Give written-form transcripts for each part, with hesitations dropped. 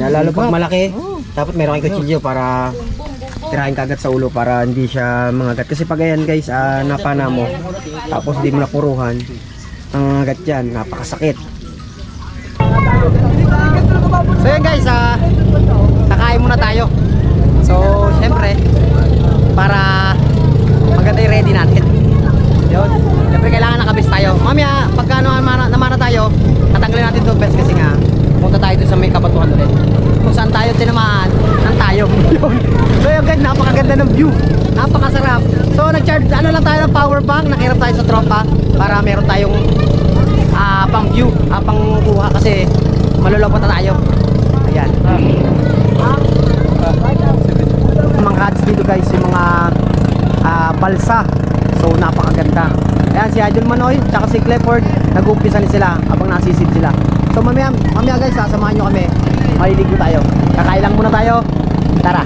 Lalo pag malaki, dapat meron kayong kutsilyo para tirahin kagad sa ulo para hindi siya mangagat. Kasi pag ayan guys, napana mo, tapos di mo napuruhan, ang agat yan, napakasakit. So yan guys, kakain muna tayo. So syempre, para maganda yung ready natin. Yun, syempre kailangan nakabis tayo. Mamaya, pagka namana tayo, tatanggalin natin itong best kasi nga punta tayo dun sa may kabatuhan ulit. Kung saan tayo tinamaan ng tayo. So yun guys, napakaganda ng view, napakasarap. So nag-charge, lang tayo ng power bank, nakirap tayo sa tropa para meron tayong pang view, pang kuha kasi malulobot na tayo. Ayan. Mga cats dito guys, yung mga balsa. So napakaganda. Ayan si Idol Manoy tsaka si Clifford, nag-umpisa ni sila habang nasisid sila. So mamaya guys, sasamahan nyo kami. Maliligo tayo. Kakain lang muna tayo. Tara,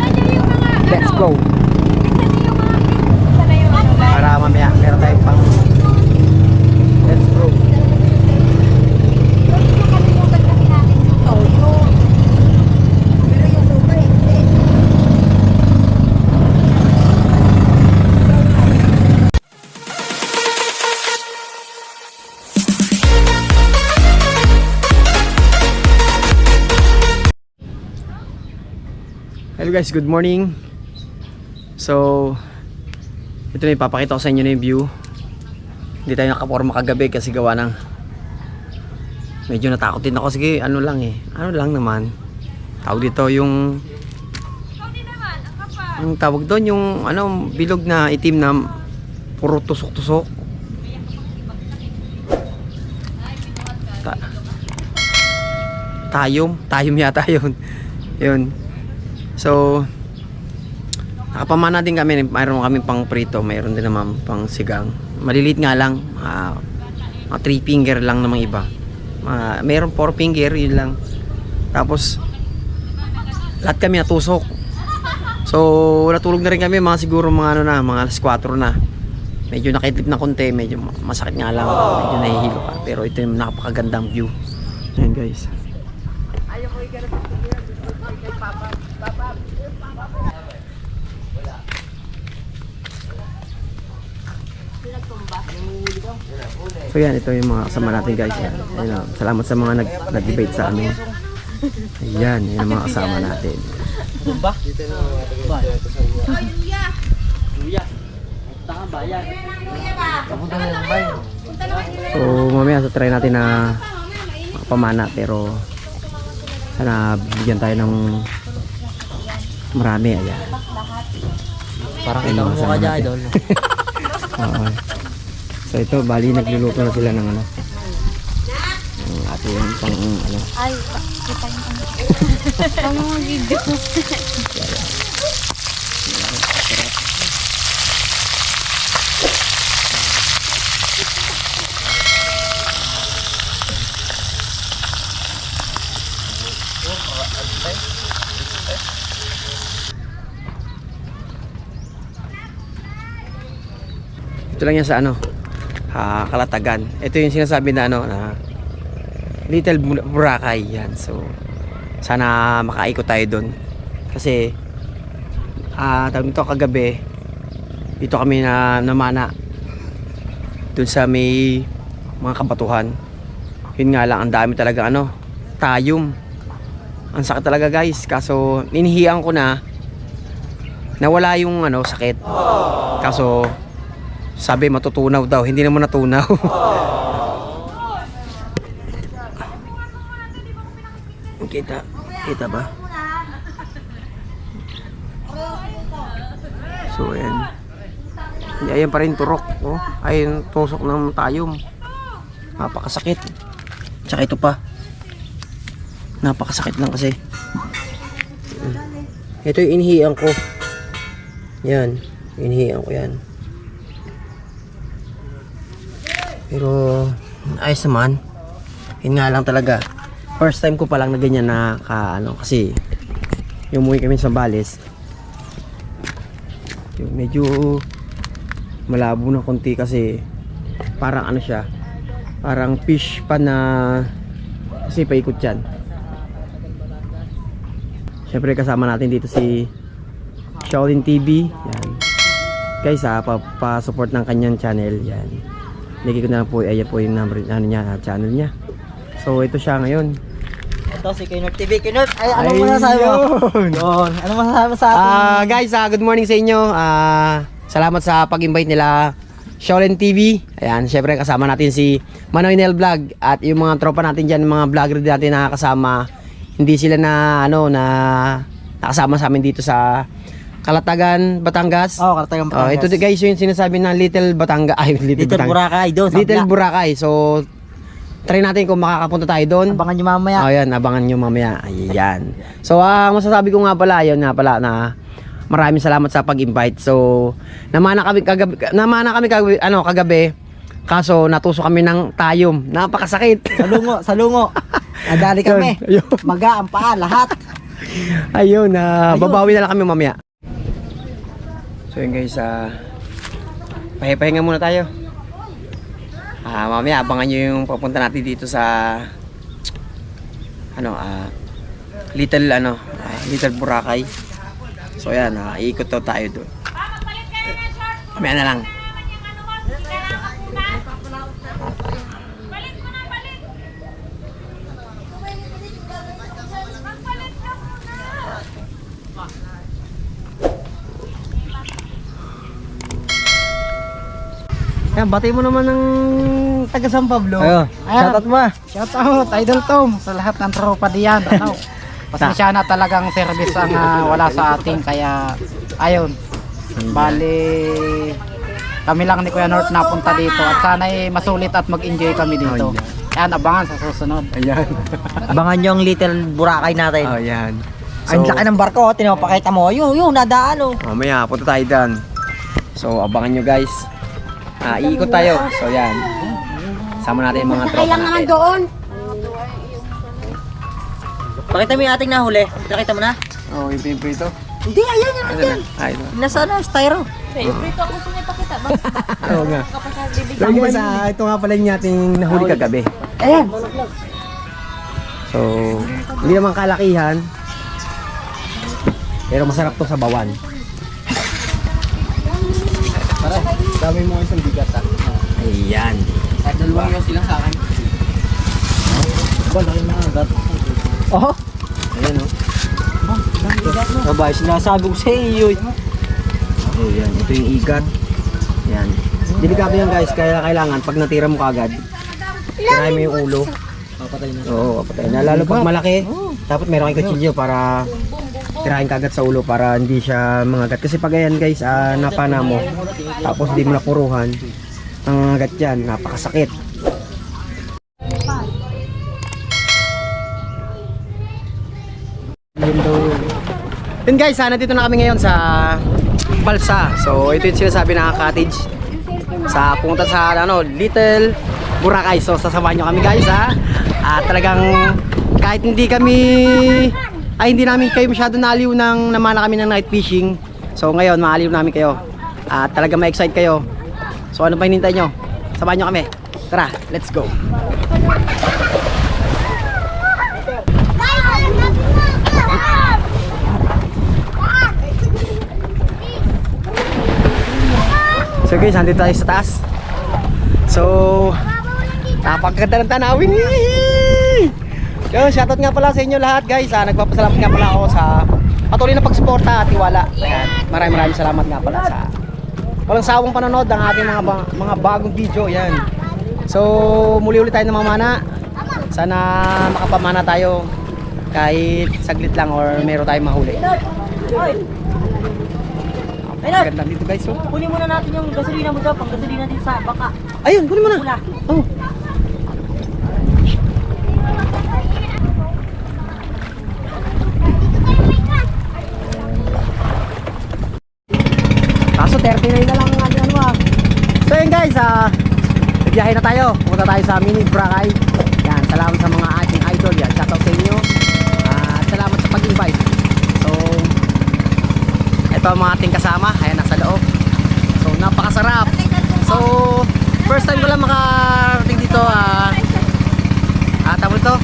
let's go. Para mamaya meron tayong pang let's go. Hello guys, good morning. So ito na, ipapakita ko sa inyo na yung view. Hindi tayo nakaporma kagabi kasi gawa ng medyo natakot din ako. Sige, ano lang naman tawag dito, yung ang tawag doon, yung bilog na itim na puro tusok-tusok. Tayom yata yun. Yun. So nakapamana din kami, mayroon kami pang prito, mayroon din naman pang sigang. Maliliit nga lang, mga 3 finger lang namang iba. Mayroon 4 finger, yun lang. Tapos lahat kami natusok. So natulog na rin kami, mga siguro mga mga alas 4 na. Medyo nakitlip na konti, medyo masakit nga lang, medyo nahihilo pa. Pero ito yung napakagandang view. Ayan guys. So yan, ito yung mga kasama natin guys. Ayan, salamat sa mga nag-debate sa amin. Ayan, yun ang mga kasama natin. So mamaya so try natin na makapamana, pero sana bigyan tayo ng marami. Ayan, parang ikaw mo ka dyan, Idol. Oo. So ito, bali nagluluto na sila ng ang ating pang Ay, kita yung pang mga video. Ito lang yan sa Kalatagan. Ito yung sinasabi na na Little Boracay yan. So sana makaikot tayo doon kasi tawag nito, kagabi dito kami namana doon sa may mga kabatuhan. Yun nga lang, ang dami talaga tayom. Ang sakit talaga guys, kaso inihiyan ko na nawala yung sakit. Kaso sabi matutunaw daw, hindi naman natunaw. Kita ba? So ayan. Ayan pa rin turok. Oh, ayun, tusok ng tayom. Napakasakit. Tsaka ito pa, napakasakit lang kasi. Ito yung inihiyan ko. Yan, inihiyan ko yan. Pero ayos naman. Yun nga lang talaga, first time ko pa lang na ganyan na kasi yung umuwi kami sa Bales, yung medyo malabo na konti kasi parang siya, parang fish pa na kasi paikot yan. Syempre kasama natin dito si Shaolin TV. Yan. Guys, pa-support ng kanyang channel. Yan. Lagi ko na lang po, ayan po yung number, channel niya. So ito siya ngayon. Ito si Kinort TV. Kinort, ay ano mo masasabi mo? Yun. Ano masasabi mo sa atin? Guys, good morning sa inyo. Salamat sa pag-invite nila Shaolin TV. Ayan, syempre kasama natin si Manoy Nel Vlog at yung mga tropa natin diyan, mga vlogger din natin na kasama. Hindi sila na nakasama sa amin dito sa Calatagan, Batangas. Oh, Calatagan, Batangas. Ito guys, yung sinasabi na Little Batangas. Ay, Little Boracay doon. Little Boracay. So try natin kung makakapunta tayo doon. Abangan nyo mamaya. Oh, yan, abangan nyo mamaya. Ayan. So, masasabi ko nga pala, yun nga pala na maraming salamat sa pag-invite. So, namana kami kagabi. Kaso natuso kami ng tayom. Napakasakit. Salungo. Nadali kami. Ayun. Maga ang paa, lahat. Ayun, babawi na lang kami mamaya. So, yun guys, pahinga muna tayo. Mamaya abangan nyo yung papunta natin dito sa Little Boracay. So ayan, iikot tayo doon. Mamaya na lang. Yan, bati mo naman ng taga San Pablo. Ayo, shoutout mo. Shout out, Idol Tom, sa lahat ng tropa diyan. Pasensya na talagang service ang wala sa atin, kaya ayun. Bali, kami lang ni Kuya North napunta dito at sana'y masulit at mag-enjoy kami dito. Yan, abangan sa susunod. Ayan. Abangan nyo ang Little Boracay natin. Ayan. Ang laki ng barko, tinapakita mo. Yung nadaan oh. Mamaya, punta tayo doon. So, abangan nyo guys. Iikot tayo. So, yan. Sama natin yung mga tropa natin. doon. Pakita mo yung ating nahuli. Nakita mo na? Oh, yung pinprito. Hindi, ayan yun. Ayan. Ayun. Nasa styro. Favorite ako gusto niya pakita. Oo nga. Kapag sa bibig. So guys, ito nga pala yung ating nahuli kagabi. Ayan. So, hindi naman kalakihan. Pero masarap to sa bawan. Dami mo isang bigat ah. Ayan. Dalawang yung silang sa akin. Ba, laki na agad. Oh! Ayan o. Sabay, sinasabi ko sa iyo. Oh, yan. Ito yung igat. Yan. Delikado yan guys. Kaya kailangan pag natira mo kagad, tirahin mo yung ulo. Papatay na. Oo, papatay na. Lalo pag malaki, dapat meron kang kutsilyo para tirahin kagad sa ulo para hindi siya mangagat. Kasi pag ayan guys, napana mo, tapos di mo napuruhan, ang agat yan, napakasakit. Yun guys, nandito na kami ngayon sa Balsa. So ito yung sinasabi na cottage sa pumunta sa Little Boracay. So sasamahan nyo kami guys at talagang kahit hindi namin kayo masyado naliw ng namana kami ng night fishing. So ngayon maaliw namin kayo at talagang ma-excite kayo. So ano pa hinintay nyo? Samahan nyo kami. Tara, let's go. So guys, nandito tayo sa taas. So, napakaganda ng tanawin. Yo, shoutout nga pala sa inyo lahat guys. Nagpapasalamat nga pala ako sa patuloy na pagsuporta at tiwala. Ayan, maraming salamat nga pala sa walang sawang panonood ng ating mga bagong video. Yan. So, muli ulit tayo namamana. Sana makapamana tayo kahit saglit lang or meron tayong mahuli. Ganda dito guys. So. Kunin muna natin yung gasolina mo daw, pang gasolina din sa baka. Ayun, kunin mo na. Wala. Oh. Kaso 39 na lang ang ano. So yun guys, biyahe na tayo. Pumunta tayo sa Mini Boracay. Yan, salamat sa mga ating idol. Yan, shoutout sa inyo. At salamat sa pag-invite. So, ito ang mga ating kasama. Ayan, nasa loob. So, napakasarap. So, first time ko lang makarating dito. Tawag ito?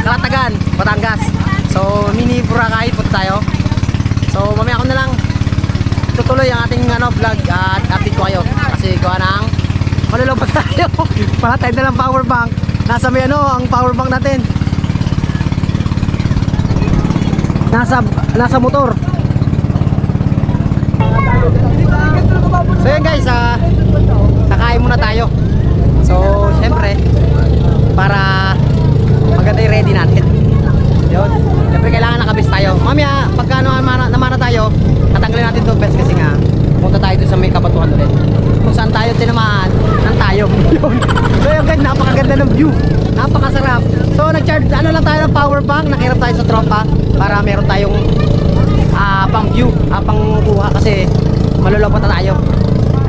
Calatagan, Batangas. So, Mini Boracay. tayo. So mamaya ko na lang tutuloy ang ating vlog at update ko kayo. Kasi gawa ng malulobot tayo. Pahatay na lang power bank. Nasa may ang power bank natin. Nasa motor. So yun guys, kakain muna tayo. So syempre para maganda yung ready natin. Yun, syempre kailangan nakabis tayo. Mamaya pagka namana tayo, tatanggalin natin itong best kasi nga punta tayo dun sa may kabatuhan ulit. Kung saan tayo tinamaan ng tayo. Yun. So yun guys, napakaganda ng view, napakasarap. So nag-charge lang tayo ng power bank. Nakirap tayo sa tropa para meron tayong pang view, pang kuha kasi malulobot na tayo.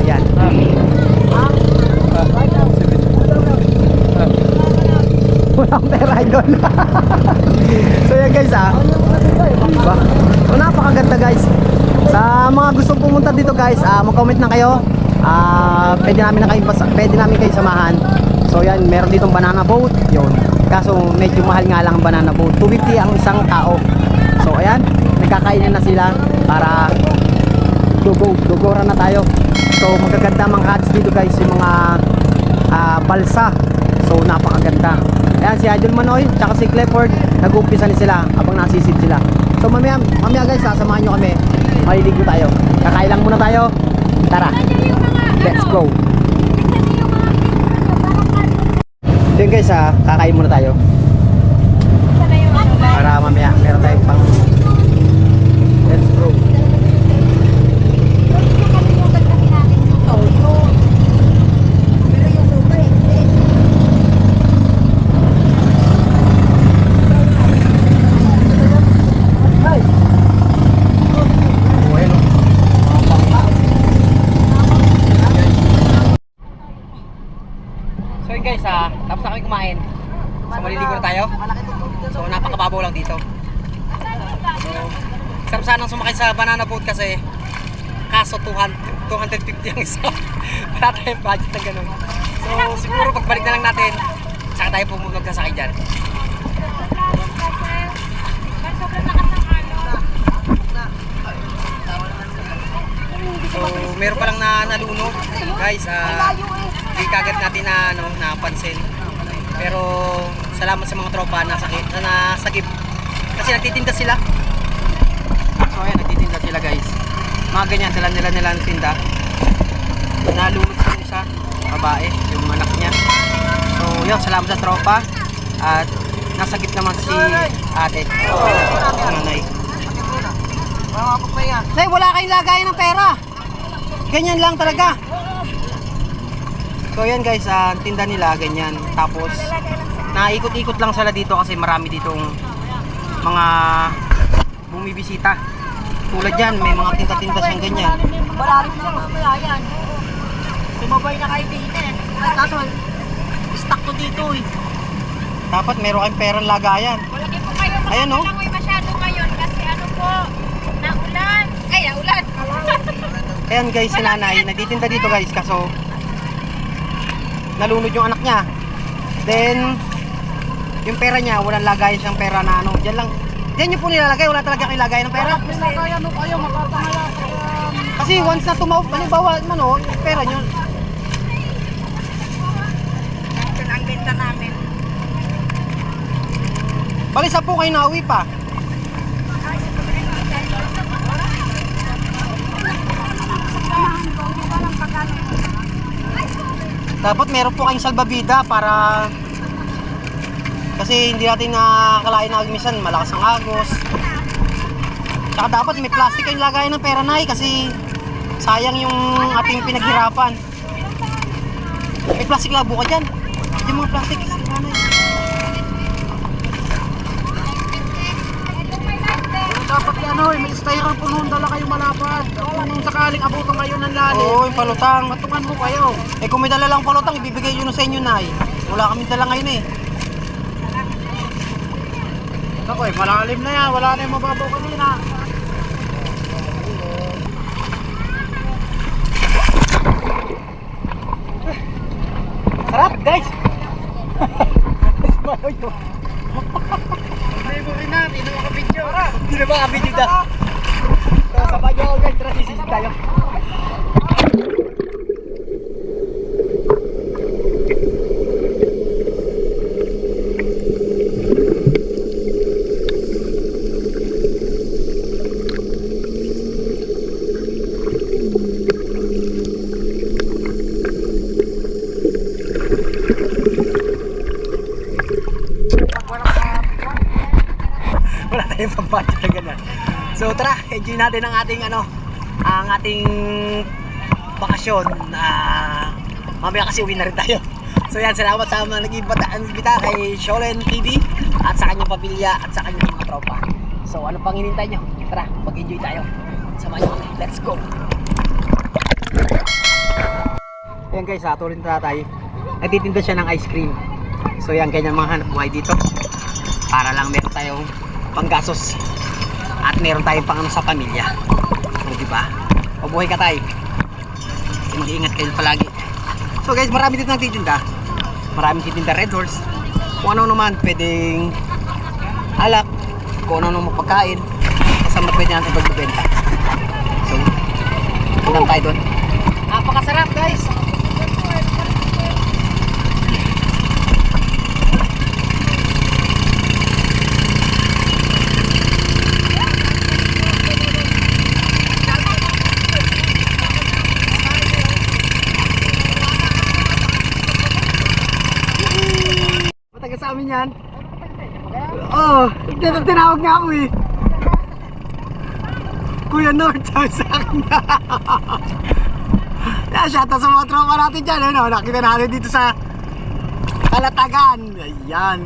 Ayan. Walang pera idol. So yan guys diba? So napakaganda guys. Sa mga gustong pumunta dito guys, mag-comment na kayo. Pwede namin kayo samahan. So yan, meron ditong banana boat. Yun. Kaso medyo mahal nga lang ang banana boat. 250 ang isang tao. So ayan, nagkakainan na sila para gugora na tayo. So magaganda mga cats dito guys, yung mga balsa. So napakaganda. Ayan si Idol Manoy tsaka si Clifford, nag-uumpisa ni sila habang nasisid sila. So mamaya guys, sasamahan nyo kami. Maliligo tayo. Kakain lang muna tayo. Tara, let's go. Yun guys, kakain muna tayo para mamaya meron tayong pang. Let's go. So yun guys, tapos na kami kumain. So maliligo na tayo. So napakababaw lang dito. So sarap sanang sumakay sa banana boat kasi kaso 250 ang isa. Wala tayong budget na ganun. So siguro pagbalik na lang natin, saka tayo magkasakay dyan. So meron palang naluno guys, hindi kagad natin napansin. Pero salamat sa mga tropa na nasagip kasi nagtitinda sila. So ayan, nagtitinda sila guys. Mga ganyan, dala nila ng tinda. Nalunod sa isa, babae, yung anak niya. So yun, salamat sa tropa. At nasagip naman si ate, nanay. Nay, wala kayong lagayan ng pera. Ganyan lang talaga. So yan guys, tinda nila ganyan. Tapos naikot-ikot lang sila dito kasi marami ditong mga bumibisita. Tulad yan, may mga tinta-tinta siyang ganyan. Wala rin na mamaya yan. Sumabay na kayo dito eh. Kaso, stuck ko dito eh. Dapat meron kayong perang lagayan. Malaki po kayo. Ayan, oh. Malangoy masyado ngayon kasi ano po, naulan. Ay, naulan. Ayan guys, si nanay, nagtitinda dito guys, kaso nalunod yung anak niya. Then yung pera niya, walang lagayan siyang pera na diyan lang. Diyan niyo po nilalagay, wala talaga kayong lagayan ng pera. Lagayan mo kayo, makapangaya. Kasi once na halimbawa yung pera niyo. Ito ang benta namin. Bali sa po kayo nauwi pa. Dapat meron po kayong salbabida para kasi hindi natin nakakalain na minsan malakas ang agos. Tsaka dapat may plastic kayong lagayan ng pera na kasi sayang yung ating pinaghirapan. May plastic labo ka dyan. Yung mga plastic nanay. Dapat may styrofoam po noon, dala kayo malapad. Kung sakaling abutan kayo ng lalim. Oo, yung palutang. Patungan mo kayo. Kung may dala lang palutang, ibibigay yun sa inyo, nay. Wala kami dala ngayon eh. Ako malalim na yan. Wala na yung mababaw kanina. Sarap, guys! Hindi mo rin natin, hindi mo ka-video. Ano ba kami dito? So, sabay nyo ako guys, tara sisisid tayo. Wala tayong pang-budget na ganyan. So tara, enjoy natin ang ating ang ating bakasyon. Mamaya kasi uwi na rin tayo. So yan, salamat sa mga nag-imbita kay Sholen TV at sa kanyang pamilya at sa kanyang mga tropa. So ano pang hinintay nyo? Tara, mag-enjoy tayo. Samahan nyo kami. Let's go! Ayan guys, tuloy na tayo. Nagtitinda siya ng ice cream. So yan, kanyang mga hanap buhay dito. Para lang meron tayong panggasos at meron tayong pang sa pamilya. O diba? Mabuhay ka tayo. Mag-iingat kayo palagi. So guys, marami dito nagtitinda. Maraming titinda Red Horse. Kung ano naman pwedeng alak, kung ano naman pagkain, kasama pwede natin pagbibenta. So, punta tayo doon. Napakasarap guys. Mataga sa amin yan. Oo, tinawag nga ako eh. Kuya Nord, sabi sa akin na. Shoutout sa mga tropa natin dyan. Nakita natin dito sa Kalatagan. Ayan.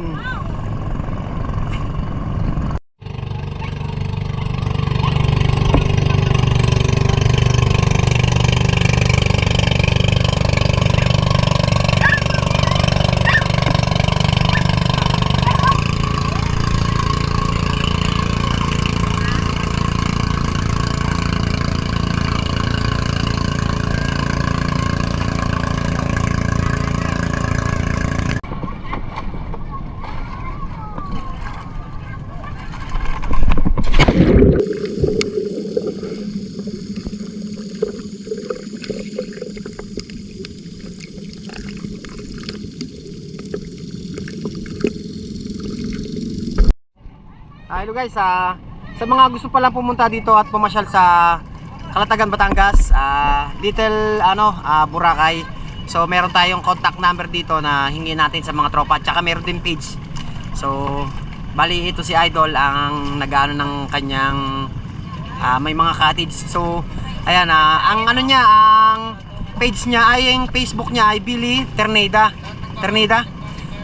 Hello guys, sa mga gusto pa lang pumunta dito at pumasyal sa Kalatagan, Batangas, Little Boracay. So meron tayong contact number dito na hingin natin sa mga tropa, at saka meron din page. So bali ito si Idol ang nag-ano ng kanyang may mga cottage. So ayan, ang page niya ay yung Facebook niya ay Billy Terneda.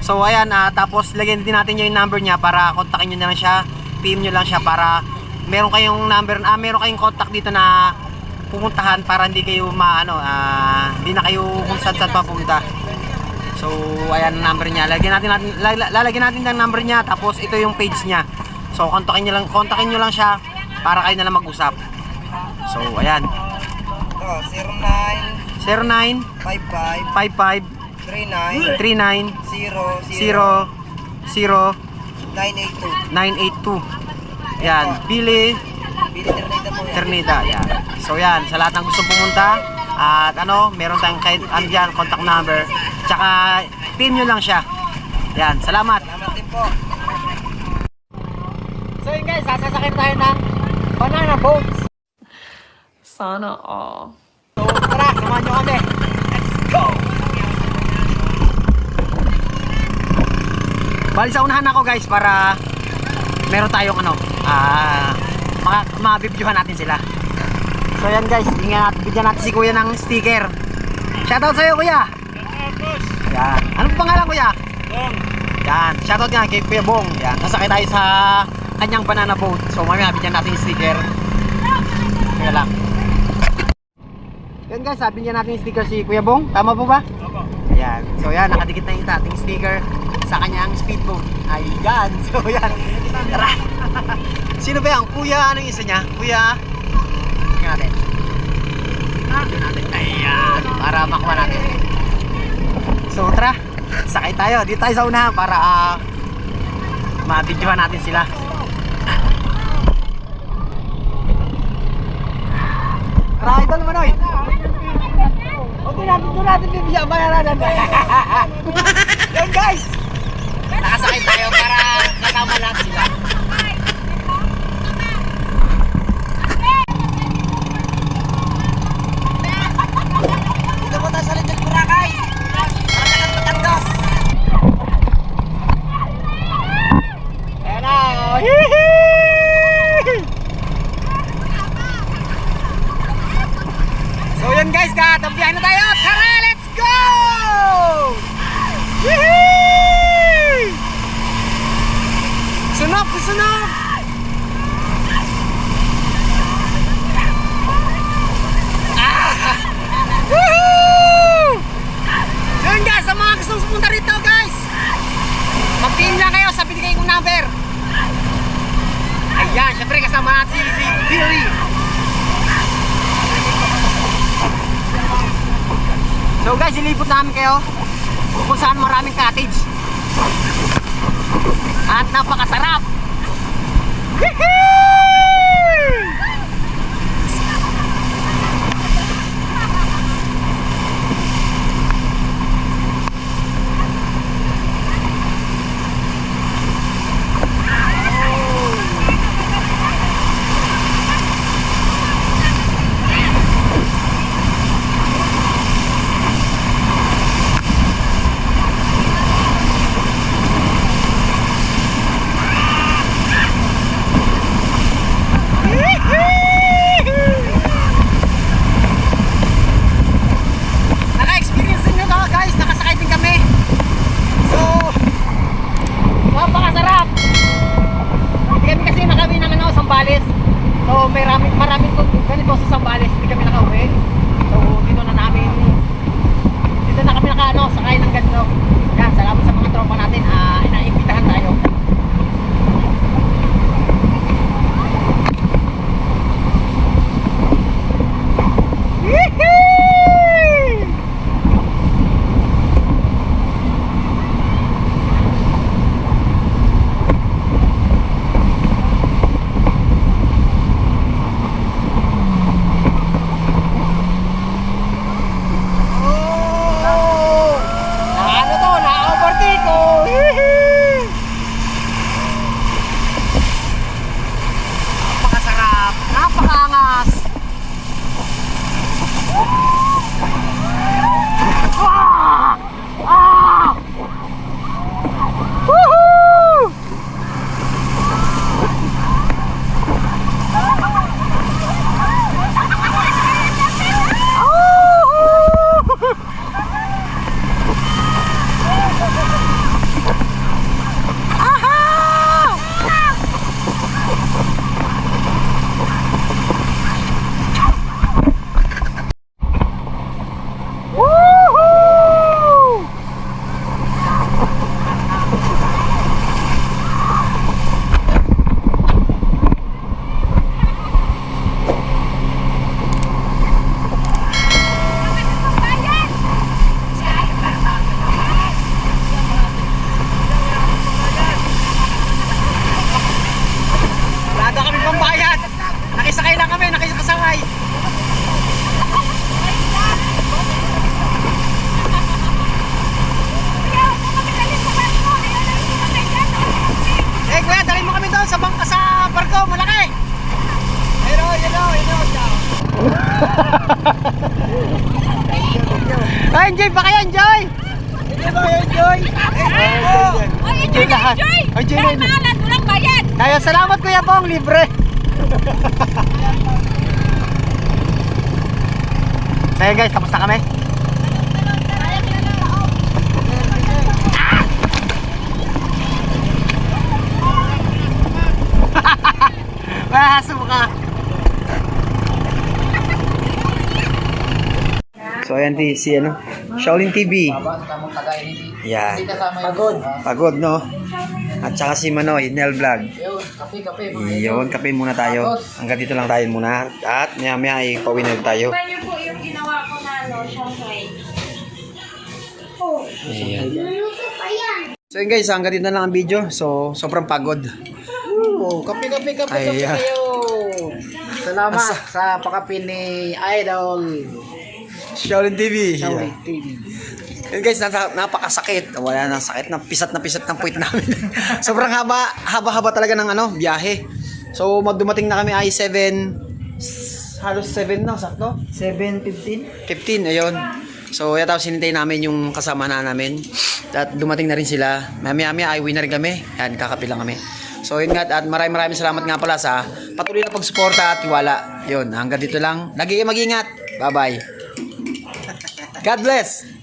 So ayan, tapos lagyan din natin yung number niya para kontakin niyo na lang siya. PM nyo lang siya para meron kayong number, meron kayong contact dito na pupuntahan para hindi kayo hindi na kayo kung saan pa pumunta. So ayan ang number niya. Lalagyan natin ang number niya, tapos ito yung page niya. So kontakin nyo lang siya para kayo na lang mag-usap. So ayan. 09 55 39 0 982. Yan, Billy Terneda. Yan. So yan, sa lahat ng gustong pumunta at meron tayong diyan contact number. Tsaka pin nyo lang siya. Yan, salamat. Salamat din po. So yun guys, sasakyan tayo ng banana boats. Sana all. So tara, samahan nyo kami. Let's go! Bali sa unahan ako guys para meron tayong mabibidyohan natin sila. So yan guys, bigyan natin si kuya ng sticker. Shoutout sa'yo kuya. Yan. Ano pangalan kuya? Bong. Yan, shoutout nga kay Kuya Bong. Yan, sasakay tayo sa kanyang banana boat. So mamaya bigyan natin yung sticker. Kaya lang. Yan guys, bigyan natin yung sticker si Kuya Bong. Tama po ba? Tama. Ayan. So yan, nakadikit na yung ating sticker sa kanyang speedboat. Ayan. So yan. Tara. Sino ba yan? Kuya, anong isa niya? Kuya. Tingnan natin. Ayan. Para makuha natin. So tara. Sakay tayo. Dito tayo sa unahan para ma-videohan natin sila. kasama natin si Billy. So guys, ilipot namin kayo kung saan maraming cottage. At napakasarap. Naka-experience din nyo to guys, nakasakay din kami. So, napakasarap. Hindi kami kasi nakawin ng Sambales. So, maraming ganito sa Sambales, hindi kami nakauwi. So, dito na kami sakay ng ganito. Yan, salamat sa mga tropa natin. Inaimbitahan tayo. Na-overtake ko! Napakasarap! Napakaangas! Woohoo! Nakisakay lang kami, nakisakay. Eh kuya, dalhin mo kami doon sa bangka sa barko, malaki. Ay, enjoy pa kayo, enjoy! Enjoy pa kayo, enjoy! Enjoy na, enjoy! Enjoy na, enjoy! Walang bayad! Kaya salamat kuya pong libre. Kaya guys, tapos na kami. Mahaso ka. So ayan si Shaolin TV. Yan. Pagod no. At saka si Manoy, Nel Vlog. Yun, kape muna tayo. Hanggang dito lang tayo muna. At maya ay pauwi na tayo. Ano po yung ginawa ko na siyempre. Ayan. So yun guys, hanggang dito na lang ang video. So, sobrang pagod. Kape Ay, kayo. Salamat sa pakape ni Idol Shaolin TV. Shaolin TV. Yun guys, napakasakit. Wala nang sakit. Pisat ng puwit namin. Sobrang haba talaga ng biyahe. So, magdumating na kami ay 7, na, sakto? 7:15. 15, ayun. So, tapos hinintay namin yung kasama na namin. At dumating na rin sila. Maya ay uwi na rin kami. Yan, kakapilang kami. So, yun nga. At maraming salamat nga pala sa patuloy na pagsuporta at tiwala. Yun, hanggang dito lang. Lagi kayo mag-ingat. Bye-bye. God bless.